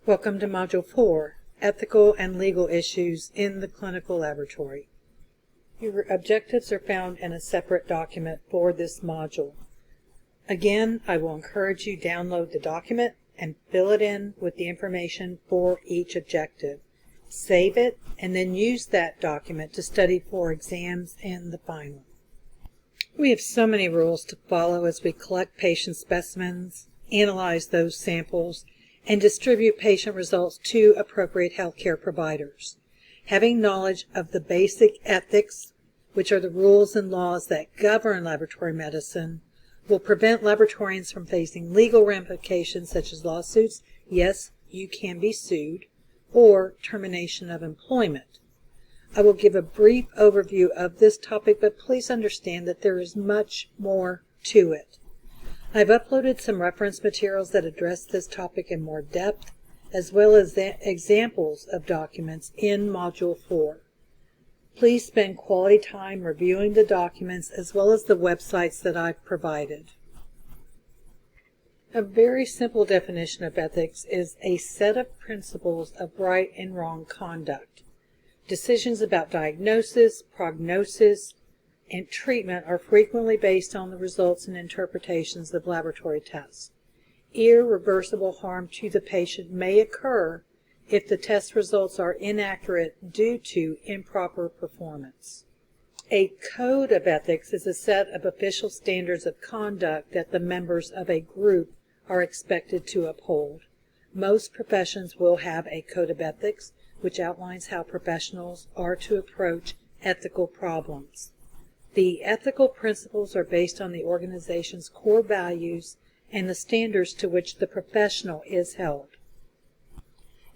Welcome to Module 4, Ethical and Legal Issues in the Clinical Laboratory. Your objectives are found in a separate document for this module. Again, I will encourage you to download the document and fill it in with the information for each objective. Save it and then use that document to study for exams and the final. We have so many rules to follow as we collect patient specimens, analyze those samples, and distribute patient results to appropriate healthcare providers. Having knowledge of the basic ethics, which are the rules and laws that govern laboratory medicine, will prevent laboratorians from facing legal ramifications such as lawsuits, yes, you can be sued, or termination of employment. I will give a brief overview of this topic, but please understand that there is much more to it. I've uploaded some reference materials that address this topic in more depth, as well as examples of documents in Module 4. Please spend quality time reviewing the documents as well as the websites that I've provided. A very simple definition of ethics is a set of principles of right and wrong conduct. Decisions about diagnosis, prognosis, and treatment are frequently based on the results and interpretations of laboratory tests. Irreversible harm to the patient may occur if the test results are inaccurate due to improper performance. A code of ethics is a set of official standards of conduct that the members of a group are expected to uphold. Most professions will have a code of ethics, which outlines how professionals are to approach ethical problems. The ethical principles are based on the organization's core values and the standards to which the professional is held.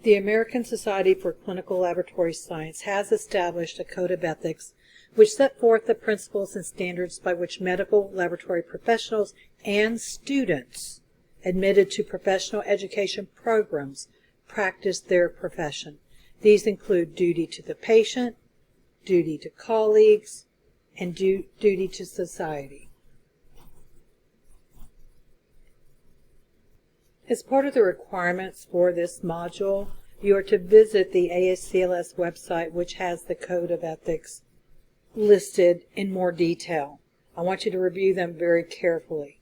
The American Society for Clinical Laboratory Science has established a code of ethics which set forth the principles and standards by which medical laboratory professionals and students admitted to professional education programs practice their profession. These include duty to the patient, duty to colleagues, and duty to society. As part of the requirements for this module, you are to visit the ASCLS website, which has the Code of Ethics listed in more detail. I want you to review them very carefully.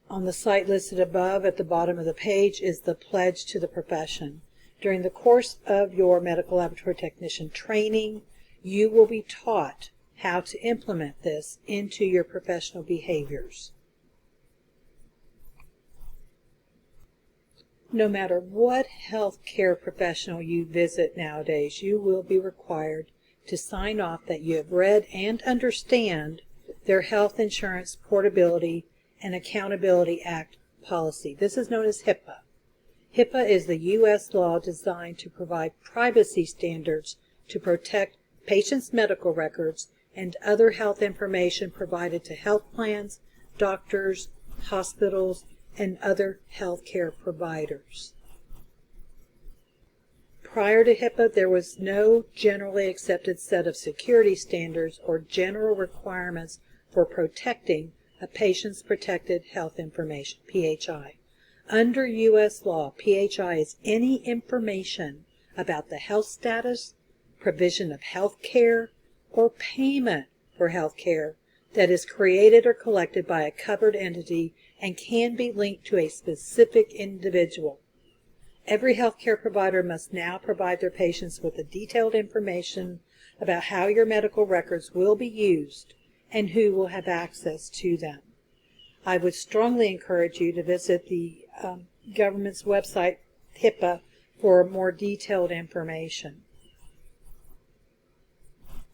On the site listed above at the bottom of the page is the Pledge to the Profession. During the course of your medical laboratory technician training, you will be taught how to implement this into your professional behaviors. No matter what healthcare professional you visit nowadays, you will be required to sign off that you have read and understand their Health Insurance Portability and Accountability Act policy. This is known as HIPAA. HIPAA is the U.S. law designed to provide privacy standards to protect patients' medical records and other health information provided to health plans, doctors, hospitals, and other healthcare providers. Prior to HIPAA, there was no generally accepted set of security standards or general requirements for protecting a patient's protected health information, PHI. Under U.S. law, PHI is any information about the health status, provision of health care, or payment for health care that is created or collected by a covered entity and can be linked to a specific individual. Every healthcare provider must now provide their patients with the detailed information about how your medical records will be used and who will have access to them. I would strongly encourage you to visit the government's website, HIPAA, for more detailed information.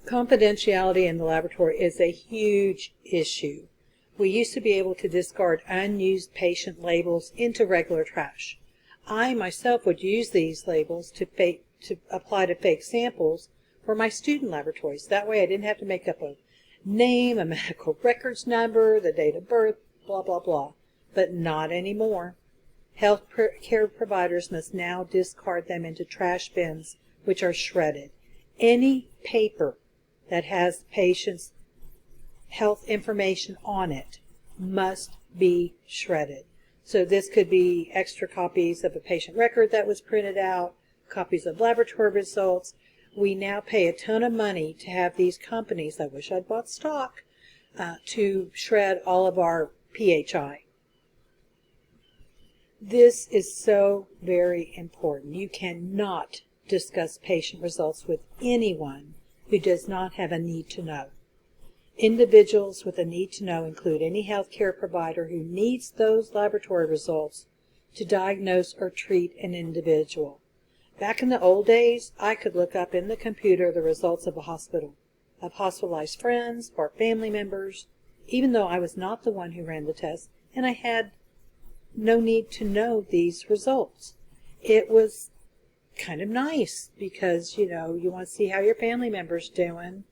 Confidentiality in the laboratory is a huge issue. We used to be able to discard unused patient labels into regular trash. I myself would use these labels to apply to fake samples for my student laboratories. That way I didn't have to make up a name, a medical records number, the date of birth, blah, blah, blah. But not anymore. Health care providers must now discard them into trash bins, which are shredded. Any paper that has patients' health information on it must be shredded. So this could be extra copies of a patient record that was printed out, copies of laboratory results. We now pay a ton of money to have these companies, I wish I'd bought stock, to shred all of our PHI. This is so very important. You cannot discuss patient results with anyone who does not have a need to know. Individuals with a need to know include any healthcare provider who needs those laboratory results to diagnose or treat an individual. Back in the old days, I could look up in the computer the results of a hospital, of hospitalized friends or family members, even though I was not the one who ran the test, and I had no need to know these results. It was kind of nice because, you want to see how your family member's doing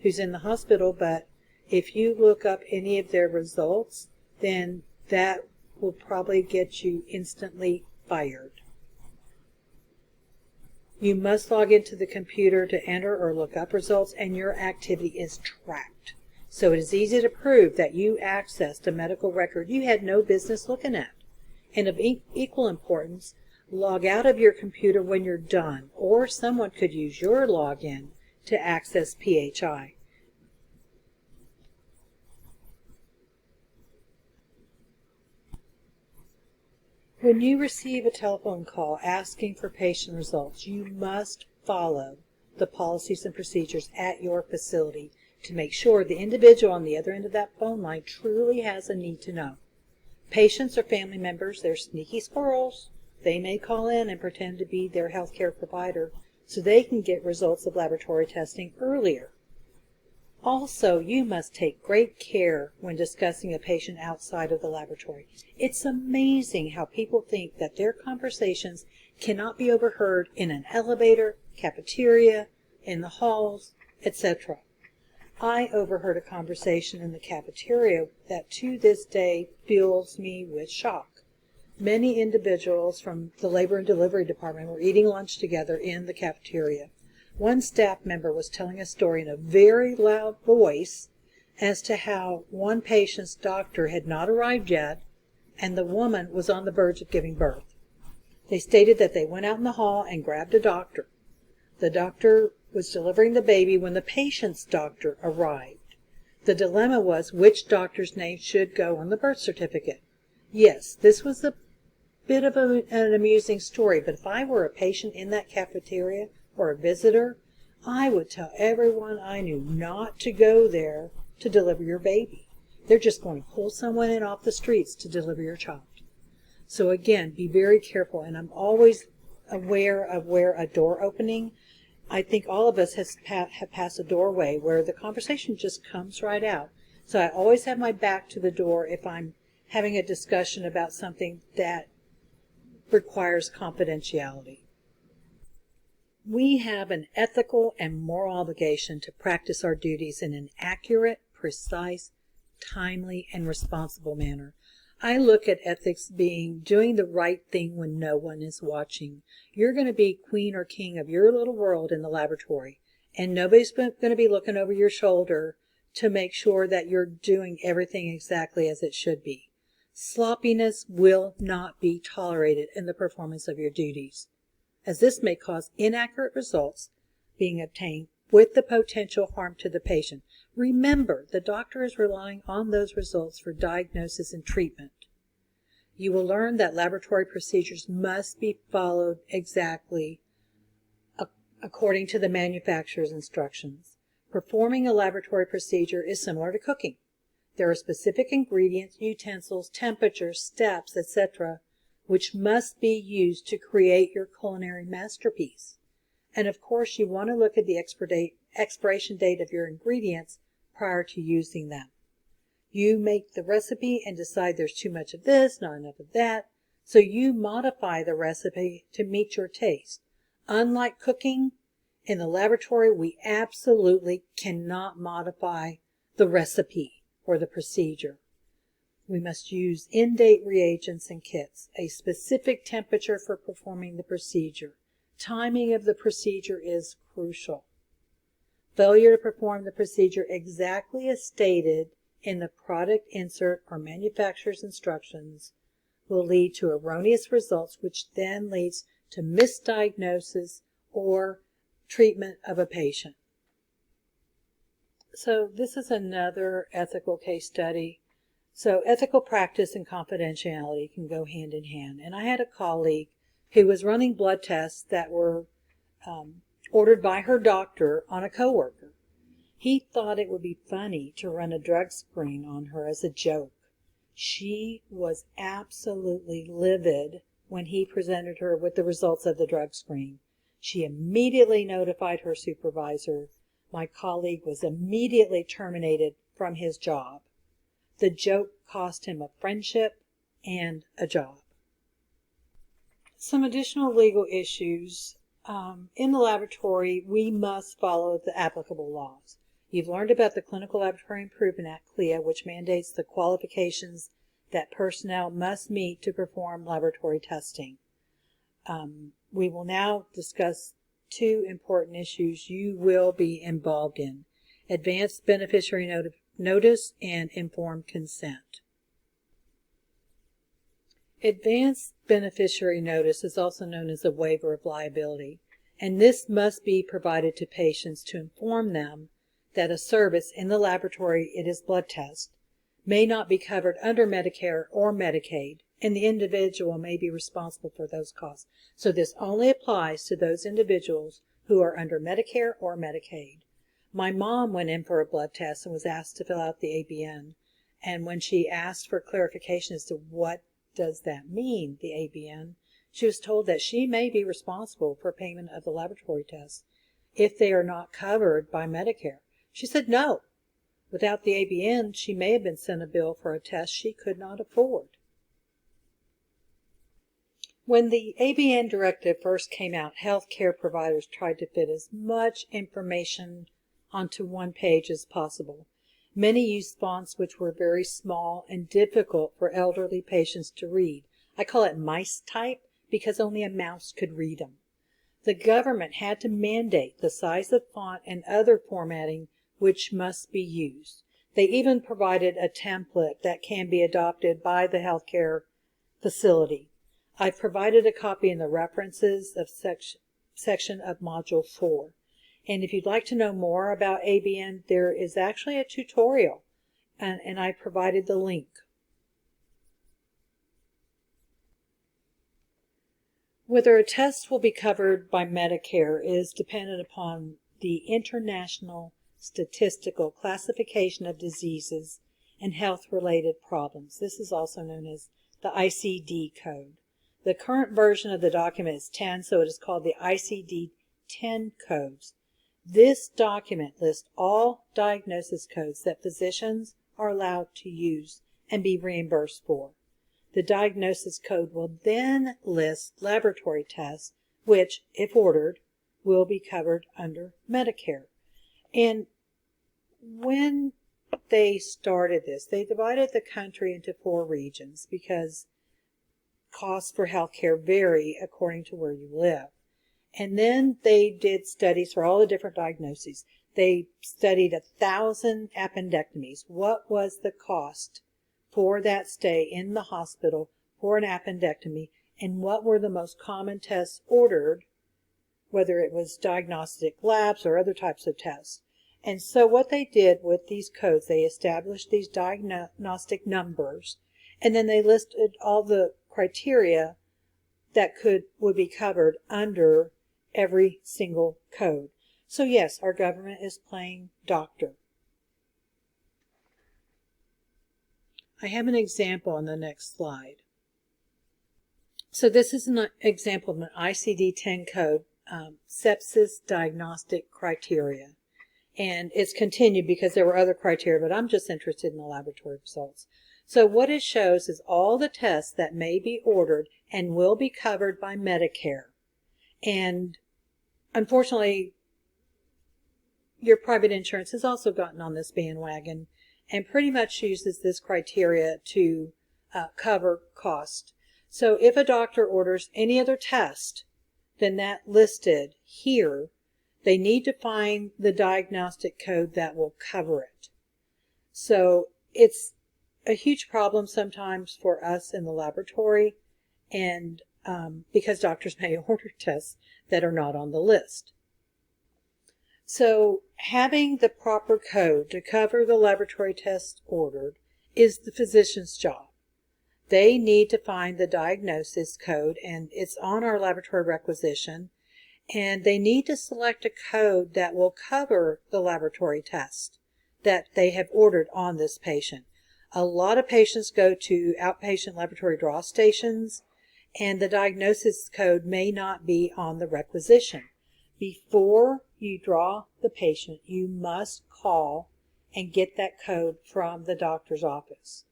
who's in the hospital, but if you look up any of their results, then that will probably get you instantly fired. You must log into the computer to enter or look up results, and your activity is tracked. So it is easy to prove that you accessed a medical record you had no business looking at. And of equal importance, log out of your computer when you're done, or someone could use your login to access PHI. When you receive a telephone call asking for patient results, you must follow the policies and procedures at your facility to make sure the individual on the other end of that phone line truly has a need to know. Patients or family members, they're sneaky squirrels. They may call in and pretend to be their healthcare provider so they can get results of laboratory testing earlier. Also, you must take great care when discussing a patient outside of the laboratory. It's amazing how people think that their conversations cannot be overheard in an elevator, cafeteria, in the halls, etc. I overheard a conversation in the cafeteria that to this day fills me with shock. Many individuals from the labor and delivery department were eating lunch together in the cafeteria. One staff member was telling a story in a very loud voice as to how one patient's doctor had not arrived yet and the woman was on the verge of giving birth. They stated that they went out in the hall and grabbed a doctor. The doctor was delivering the baby when the patient's doctor arrived. The dilemma was which doctor's name should go on the birth certificate. Yes, this was a bit of an amusing story, but if I were a patient in that cafeteria or a visitor, I would tell everyone I knew not to go there to deliver your baby. They're just going to pull someone in off the streets to deliver your child. So again, be very careful, and I'm always aware of where a door opening. I think all of us have passed a doorway where the conversation just comes right out. So I always have my back to the door if I'm having a discussion about something that requires confidentiality. We have an ethical and moral obligation to practice our duties in an accurate, precise, timely, and responsible manner. I look at ethics being doing the right thing when no one is watching. You're going to be queen or king of your little world in the laboratory, and nobody's going to be looking over your shoulder to make sure that you're doing everything exactly as it should be. Sloppiness will not be tolerated in the performance of your duties, as this may cause inaccurate results being obtained with the potential harm to the patient. Remember, the doctor is relying on those results for diagnosis and treatment. You will learn that laboratory procedures must be followed exactly according to the manufacturer's instructions. Performing a laboratory procedure is similar to cooking. There are specific ingredients, utensils, temperatures, steps, etc., which must be used to create your culinary masterpiece. And of course, you want to look at the expiration date of your ingredients prior to using them. You make the recipe and decide there's too much of this, not enough of that, so you modify the recipe to meet your taste. Unlike cooking, in the laboratory, we absolutely cannot modify the recipe or the procedure. We must use in-date reagents and kits, a specific temperature for performing the procedure. Timing of the procedure is crucial. Failure to perform the procedure exactly as stated in the product insert or manufacturer's instructions will lead to erroneous results, which then leads to misdiagnosis or treatment of a patient. So this is another ethical case study. So ethical practice and confidentiality can go hand in hand. And I had a colleague who was running blood tests that were ordered by her doctor on a coworker. He thought it would be funny to run a drug screen on her as a joke. She was absolutely livid when he presented her with the results of the drug screen. She immediately notified her supervisor. My colleague was immediately terminated from his job. The joke cost him a friendship and a job. Some additional legal issues. In the laboratory, we must follow the applicable laws. You've learned about the Clinical Laboratory Improvement Act, CLIA, which mandates the qualifications that personnel must meet to perform laboratory testing. We will now discuss two important issues you will be involved in: advanced beneficiary notice and informed consent. Advanced beneficiary notice is also known as a waiver of liability, and this must be provided to patients to inform them that a service in the laboratory, it is blood test, may not be covered under Medicare or Medicaid, and the individual may be responsible for those costs. So this only applies to those individuals who are under Medicare or Medicaid. My mom went in for a blood test and was asked to fill out the ABN, and when she asked for clarification as to what does that mean, the ABN, she was told that she may be responsible for payment of the laboratory tests if they are not covered by Medicare. She said no. Without the ABN, she may have been sent a bill for a test she could not afford. When the ABN directive first came out, healthcare providers tried to fit as much information onto one page as possible. Many used fonts which were very small and difficult for elderly patients to read. I call it mice type because only a mouse could read them. The government had to mandate the size of font and other formatting which must be used. They even provided a template that can be adopted by the healthcare facility. I've provided a copy in the references of section of Module 4. And if you'd like to know more about ABN, there is actually a tutorial, and I provided the link. Whether a test will be covered by Medicare is dependent upon the International Statistical Classification of Diseases and Health-Related Problems. This is also known as the ICD code. The current version of the document is 10, so it is called the ICD-10 codes. This document lists all diagnosis codes that physicians are allowed to use and be reimbursed for. The diagnosis code will then list laboratory tests which, if ordered, will be covered under Medicare. And when they started this, they divided the country into 4 regions because costs for healthcare vary according to where you live. And then they did studies for all the different diagnoses. They studied 1,000 appendectomies. What was the cost for that stay in the hospital for an appendectomy, and what were the most common tests ordered, whether it was diagnostic labs or other types of tests. And so what they did with these codes, they established these diagnostic numbers, and then they listed all the criteria that would be covered under every single code. So yes, our government is playing doctor. I have an example on the next slide. So this is an example of an ICD-10 code, sepsis diagnostic criteria. And it's continued because there were other criteria, but I'm just interested in the laboratory results. So what it shows is all the tests that may be ordered and will be covered by Medicare. And unfortunately, your private insurance has also gotten on this bandwagon and pretty much uses this criteria to cover cost. So if a doctor orders any other test than that listed here, they need to find the diagnostic code that will cover it. So it's a huge problem sometimes for us in the laboratory, and because doctors may order tests that are not on the list. So having the proper code to cover the laboratory tests ordered is the physician's job. They need to find the diagnosis code, and it's on our laboratory requisition, and they need to select a code that will cover the laboratory test that they have ordered on this patient. A lot of patients go to outpatient laboratory draw stations, and the diagnosis code may not be on the requisition. Before you draw the patient, you must call and get that code from the doctor's office.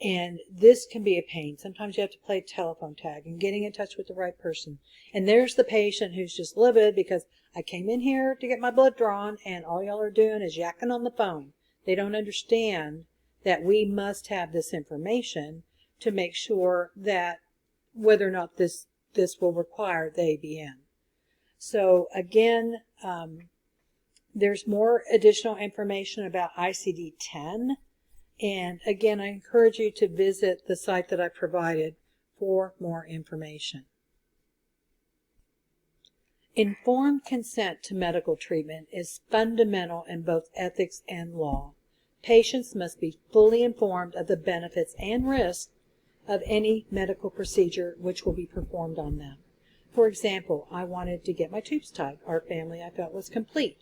And this can be a pain. Sometimes you have to play telephone tag and getting in touch with the right person. And there's the patient who's just livid because I came in here to get my blood drawn and all y'all are doing is yakking on the phone. They don't understand that we must have this information to make sure that whether or not this will require the ABN. So again, there's more additional information about ICD-10. And again, I encourage you to visit the site that I provided for more information. Informed consent to medical treatment is fundamental in both ethics and law. Patients must be fully informed of the benefits and risks of any medical procedure which will be performed on them. For example, I wanted to get my tubes tied. Our family I felt was complete.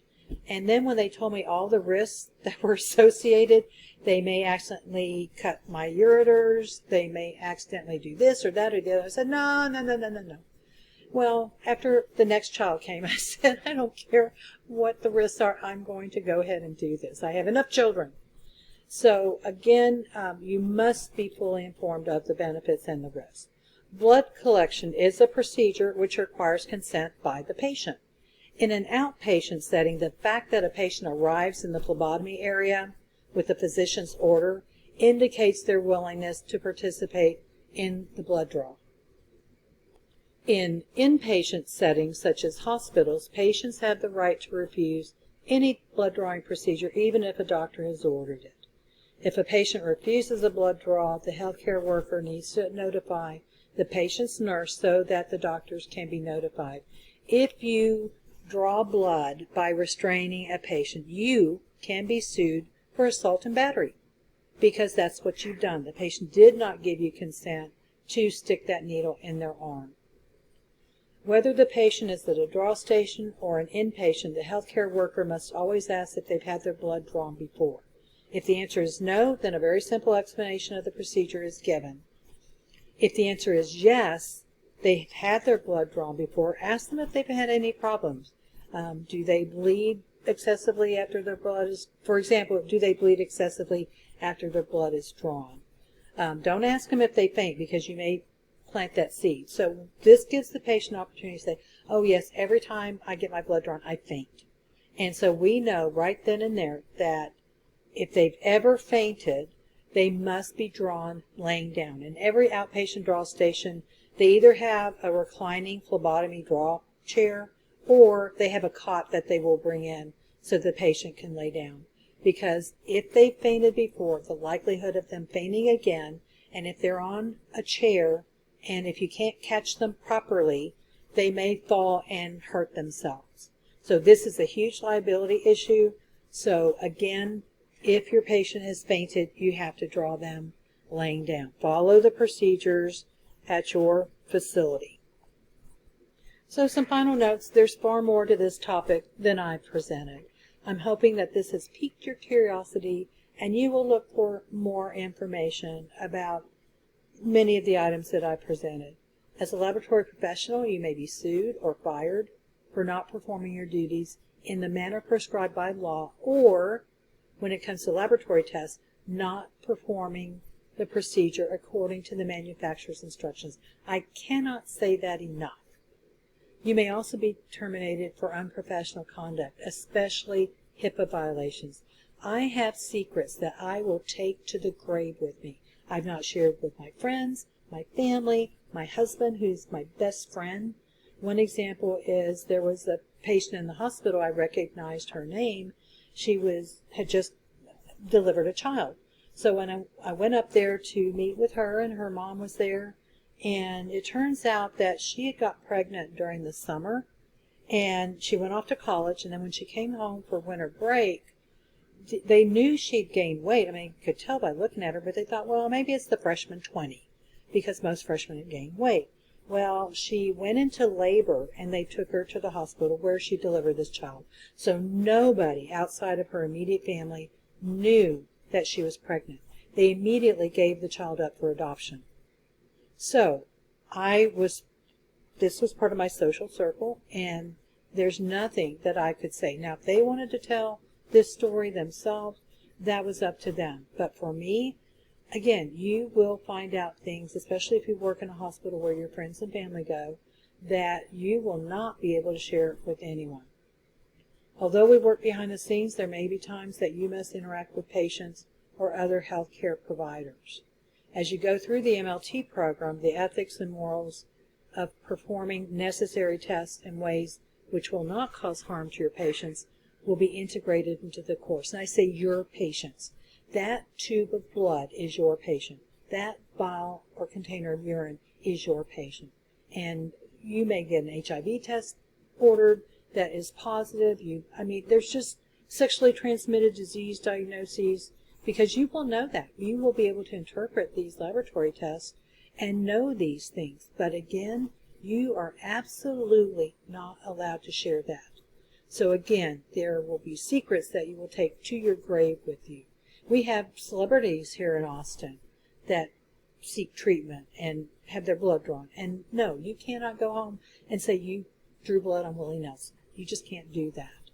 And then when they told me all the risks that were associated, they may accidentally cut my ureters, they may accidentally do this or that or the other. I said, no. Well, after the next child came, I said, I don't care what the risks are, I'm going to go ahead and do this. I have enough children. So again, you must be fully informed of the benefits and the risks. Blood collection is a procedure which requires consent by the patient. In an outpatient setting, the fact that a patient arrives in the phlebotomy area with the physician's order indicates their willingness to participate in the blood draw. In inpatient settings such as hospitals, patients have the right to refuse any blood drawing procedure even if a doctor has ordered it. If a patient refuses a blood draw, the healthcare worker needs to notify the patient's nurse so that the doctors can be notified. If you draw blood by restraining a patient, you can be sued for assault and battery because that's what you've done. The patient did not give you consent to stick that needle in their arm. Whether the patient is at a draw station or an inpatient, the healthcare worker must always ask if they've had their blood drawn before. If the answer is no, then a very simple explanation of the procedure is given. If the answer is yes, they've had their blood drawn before, ask them if they've had any problems. Do they bleed excessively after their blood is, for example, do they bleed excessively after their blood is drawn? Don't ask them if they faint because you may plant that seed. So this gives the patient an opportunity to say, oh yes, every time I get my blood drawn, I faint. And so we know right then and there that if they've ever fainted, they must be drawn laying down. In every outpatient draw station, they either have a reclining phlebotomy draw chair or they have a cot that they will bring in so the patient can lay down. Because if they fainted before, the likelihood of them fainting again, and if they're on a chair and if you can't catch them properly, they may fall and hurt themselves. So this is a huge liability issue. So again, if your patient has fainted, you have to draw them laying down. Follow the procedures at your facility. So some final notes. There's far more to this topic than I've presented. I'm hoping that this has piqued your curiosity and you will look for more information about many of the items that I presented. As a laboratory professional, you may be sued or fired for not performing your duties in the manner prescribed by law, or when it comes to laboratory tests, not performing the procedure according to the manufacturer's instructions. I cannot say that enough. You may also be terminated for unprofessional conduct, especially HIPAA violations. I have secrets that I will take to the grave with me. I've not shared with my friends, my family, my husband, who's my best friend. One example is there was a patient in the hospital. I recognized her name. She had just delivered a child. So when I went up there to meet with her, and her mom was there, and it turns out that she had got pregnant during the summer, and she went off to college, and then when she came home for winter break, they knew she'd gained weight. I mean, you could tell by looking at her, but they thought, well, maybe it's the freshman 20, because most freshmen had gained weight. Well, she went into labor, and they took her to the hospital where she delivered this child. So nobody outside of her immediate family knew that she was pregnant. They immediately gave the child up for adoption. So this was part of my social circle, and there's nothing that I could say. Now, if they wanted to tell this story themselves, that was up to them. But for me, again, you will find out things, especially if you work in a hospital where your friends and family go, that you will not be able to share with anyone. Although we work behind the scenes, there may be times that you must interact with patients or other healthcare providers. As you go through the MLT program, the ethics and morals of performing necessary tests in ways which will not cause harm to your patients will be integrated into the course. And I say your patients. That tube of blood is your patient. That vial or container of urine is your patient. And you may get an HIV test ordered that is positive. There's just sexually transmitted disease diagnoses, because you will know that. You will be able to interpret these laboratory tests and know these things. But again, you are absolutely not allowed to share that. So again, there will be secrets that you will take to your grave with you. We have celebrities here in Austin that seek treatment and have their blood drawn. And no, you cannot go home and say you drew blood on Willie Nelson. You just can't do that.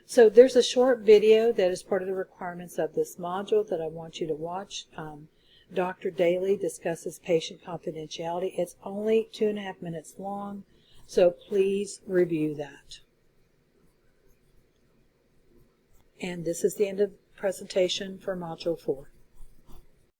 So there's a short video that is part of the requirements of this module that I want you to watch. Dr. Daly discusses patient confidentiality. It's only 2.5 minutes long, so please review that. And this is the end of the presentation for Module 4.